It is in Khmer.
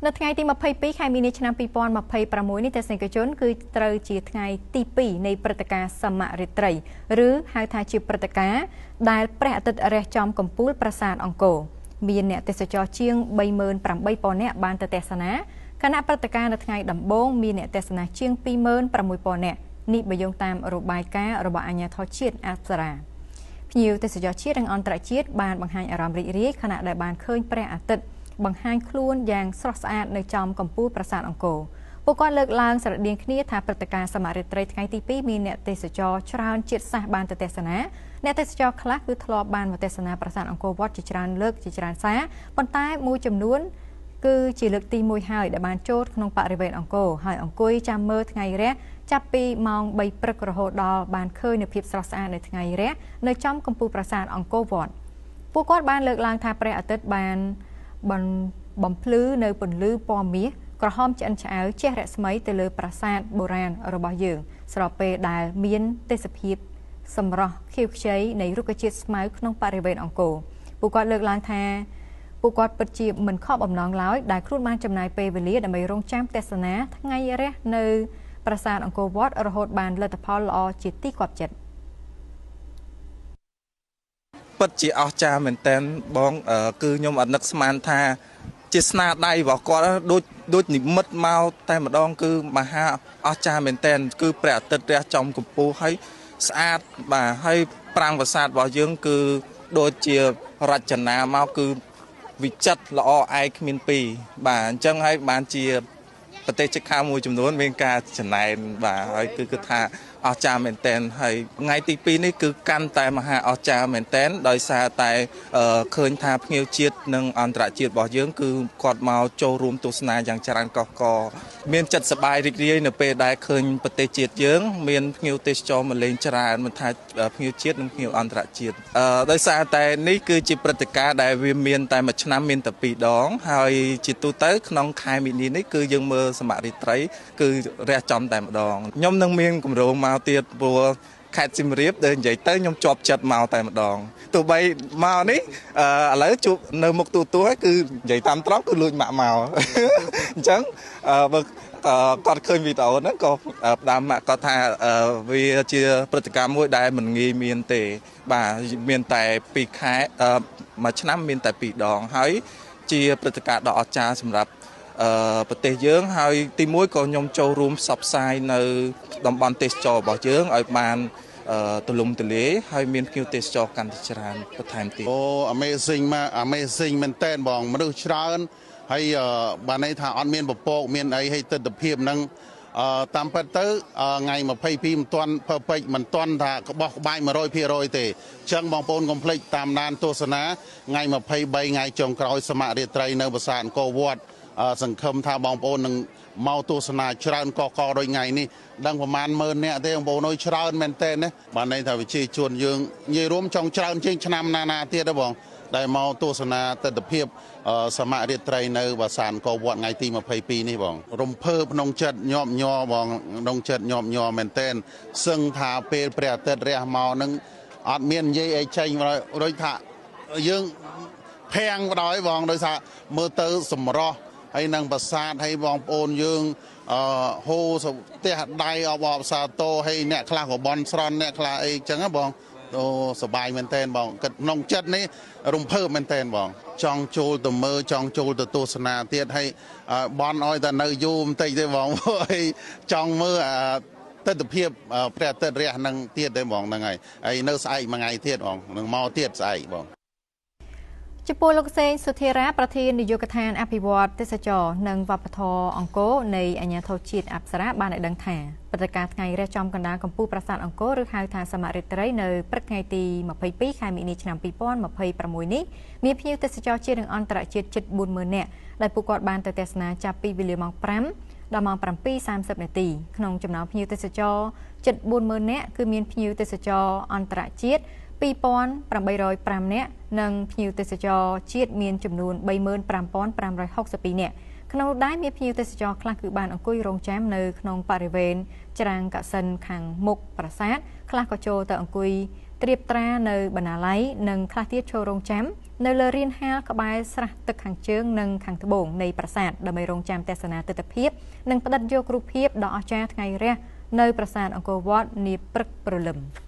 នៅថ្ងៃទី22ខែមីនាឆ្នាំ2026នេះទស្សនិកជនគឺត្រូវជាថ្ងៃទី2នៃព្រឹត្តិការណ៍សមរិត្រីឬហៅថាជាព្រឹត្តិការណ៍ដែលព្រះអាទិត្យរះចំកំពូលប្រាសាទអង្គរមានអ្នកទេសចរជាង 38,000 នាក់បានទៅទស្សនាគណៈព្រឹត្តិការណ៍នៅថ្ងៃដំបូងមានអ្នកទស្សនាជាង 26,000 នាក់នេះបើយោងតាមរបាយការណ៍របស់អាជ្ញាធរជាតិអប្សរាភ្ញៀវទេសចរជាតិនិងអន្តរជាតិបានបង្ហាញអារម្មណ៍រីករាយខណៈដែលបានឃើញព្រះអាទិត្យបង្ហាញខ្លួនយ៉ាងស្រស់ស្អាតនៅចំកំពូលប្រាសាទអង្គរពួកគាត់លើកឡើងស្រដៀងគ្នាថាព្រឹត្តិការណ៍សមរិត្រីថ្ងៃទី2មានអ្នកទេសចរច្រើនជាតិសាសន៍បានទៅទស្សនាអ្នកទេសចរខ្លះគឺធ្លាប់បានមកទស្សនាប្រាសាទអង្គរវត្តជាច្រើនលើកជាច្រើនសារប៉ុន្តែមួយចំនួនគឺជាលើកទី1ហើយដែលបានចូលក្នុងបរិវេណអង្គរហើយអង្គុយចាំមើលថ្ងៃរះចាប់ពីម៉ោង3ព្រឹករហូតដល់បានឃើញនូវភាពស្រស់ស្អាតនៅថ្ងៃរះនៅចំកំពូលប្រាសាទអង្គរវត្តពួកគាត់បានលើកឡើងថាព្រះអាទិត្យបានបំភ្លឺនៅពន្លឺពណ៌មាសក្រហមឆ្អិនឆ្អៅជះរស្មីទៅលើប្រាសាទបុរាណរបស់យើងស្របពេលដែលមានទេសភាពសម្រស់ខៀវខ្ចីនៃរុក្ខជាតិស្មៅក្នុងបរិវេណអង្គរពួកគាត់លើកឡើងថាពួកគាត់ពិតជាមិនខកបំណងឡើយដែលខ្លួនបានចំណាយពេលវេលាដើម្បីរងចាំទស្សនាថ្ងៃរះនៅប្រាសាទអង្គរវត្តរហូតបានលទ្ធផលល្អជាទីគាប់ចិត្តពិតជាអស្ចារ្យមែនទែនបងគឺខ្ញុំអត់នឹកស្មានថាជាស្នាដៃរបស់គាត់ដូចនិមិត្តមកតែម្ដងគឺមហាអស្ចារ្យមែនទែនគឺព្រះអាទិត្យរះចំកំពូលហើយស្អាតបាទហើយប្រាង្គប្រាសាទរបស់យើងគឺដូចជារចនាមកគឺវិចិត្រល្អឯកគ្មានពីរបាទអញ្ចឹងហើយបានជាប្រទេសជិតខាងមួយចំនួនមានការចំណែនបាទហើយគឺថាអស្ចារ្យមែនទែនហើយថ្ងៃទី2នេះគឺកាន់តែមហាអស្ចារ្យមែនទែនដោយសារតែឃើញថាភ្ញៀវជាតិនិងអន្តរជាតិរបស់យើងគឺគាត់មកចូលរួមទស្សនាយ៉ាងច្រើនកកកមានចិត្តសប្បាយរីករាយនៅពេលដែលឃើញប្រទេសជាតិយើងមានភ្ញៀវទេសចរមកលេងច្រើនមិនថាភ្ញៀវជាតិនិងភ្ញៀវអន្តរជាតិដោយសារតែនេះគឺជាព្រឹត្តិការណ៍ដែលវាមានតែមួយឆ្នាំមានតែ2ដងហើយជាទូទៅក្នុងខែមីនានេះគឺយើងមើលសមរិត្រីគឺរះចំតែម្ដងខ្ញុំនឹងមានគម្រោងមកទៀតព្រោះខេត្តសៀមរាបដែលនិយាយទៅខ្ញុំជាប់ចិត្តមកតែម្ដងទោះបីមកនេះឥឡូវជួបនៅមុខទូហើយគឺនិយាយតាមត្រង់គឺលួចម៉ាក់មកអញ្ចឹងបើគាត់ឃើញវីដេអូហ្នឹងក៏ផ្ដាំម៉ាក់គាត់ថាវាជាព្រឹត្តិការណ៍មួយដែលមិនងាយមានទេបាទមានតែ2ខែមួយឆ្នាំមានតែ2ដងហើយជាព្រឹត្តិការណ៍ដ៏អស្ចារ្យសម្រាប់ប្រទេសយើងហើយទី1ក៏ខ្ញុំចូលរួមផ្សព្វផ្សាយនៅតំបន់ទេសចររបស់យើងឲ្យបានទូលំទូលាយហើយមានភ្ញៀវទេសចរកាន់តែច្រើនបន្ថែមទៀតAmazing មក Amazing មែនតើបងមនុស្សច្រើនហើយបានន័យថាអត់មានពពកមានអីឲ្យទិដ្ឋភាពហ្នឹងតាមពិតទៅថ្ងៃ22មិនទាន់ perfect មិនទាន់ថាក្បោះក្បាយ 100% ទេអញ្ចឹងបងប្អូនកុំភ្លេចតាមដានទស្សនាថ្ងៃ23ថ្ងៃចុងក្រោយសមរិត្រីនៅប្រាសាទអង្គរវត្តសង្ឃឹមថាបងប្អូននឹងមកទស្សនាច្រើនកកដូចថ្ងៃនេះដឹងប្រហែលម៉ឺននាក់ទេបងប្អូនអើយច្រើនមែនតើណាបានន័យថាវិជាជនយើងនិយាយរួមចង់ច្រើនជាងឆ្នាំណាទៀតទេបងដែលមកទស្សនាទស្សនភាពសមរិត្រីនៅប្រាសាទអង្គរវត្តថ្ងៃទី22នេះបងរំភើបក្នុងចិត្តញាប់ញ័របងក្នុងចិត្តញាប់ញ័រមែនតើសឹងថាពេលព្រះអាទិត្យរះមកនឹងអត់មាននិយាយអីចេញដូចថាយើងភាំងបដ ாய் បងដោយសារមើលទៅសម្រស់ហើយនឹងប្រាសាទហើយបងប្អូនយើងហូរផ្ទះដៃអបអបសាទរហើយអ្នកខ្លះក៏បន់ស្រន់អ្នកខ្លះអីចឹងណាបងអូសប្បាយមែនតើបងគិតក្នុងចិត្តនេះរំភើបមែនតើបងចង់ចូលទៅមើលចង់ចូលទៅទស្សនាទៀតហើយបន់ឲ្យតែនៅយូរបន្តិចទេបងហើយចង់មើលទស្សនភាពព្រះអាទិត្យរះនឹងទៀតទេបងហ្នឹងហើយនៅស្អែកមួយថ្ងៃទៀតបងនឹងមកទៀតស្អែកបងចំពោះលោកសេងសុធារាប្រធាននាយកដ្ឋានអភិវឌ្ឍទេសចរនិងវប្បធម៌អង្គរនៃអាជ្ញាធរជាតិអប្សរាបានឲ្យដឹងថាព្រឹត្តិការណ៍ថ្ងៃរះចំកណ្ដាលកំពូលប្រាសាទអង្គរឬហៅថាសមរិត្រីនៅព្រឹកថ្ងៃទី22ខែមីនាឆ្នាំ2026នេះមានភ្ញៀវទេសចរជាតិនិងអន្តរជាតិជិត 40,000 នាក់ដែលពួកគាត់បានទៅទស្សនាចាប់ពីវេលាម៉ោង5ដល់ម៉ោង7:30 នាទីក្នុងចំណោមភ្ញៀវទេសចរជិត 40,000 នាក់គឺមានភ្ញៀវទេសចរអន្តរជាតិ2,805 នាក់និងភ្ញៀវទេសចរជាតិមានចំនួន 35,562 នាក់ក្នុងនោះដែរមានភ្ញៀវទេសចរខ្លះគឺបានអង្គុយរងចាំនៅក្នុងបរិវេណច្រាំងកសិនខាងមុខប្រាសាទខ្លះក៏ចូលទៅអង្គុយត្រៀបត្រានៅបណ្ណាល័យនិងខ្លះទៀតចូលរងចាំ នៅលើរៀនហាលក្បែរស្រះទឹកខាងជើងនិងខាងត្បូងនៃប្រាសាទដើម្បីរងចាំទស្សនាទិដ្ឋភាពនិងផ្ដិតយករូបភាពដ៏អស្ចារ្យថ្ងៃរះនៅប្រាសាទអង្គរវត្តនាព្រឹកព្រលឹម។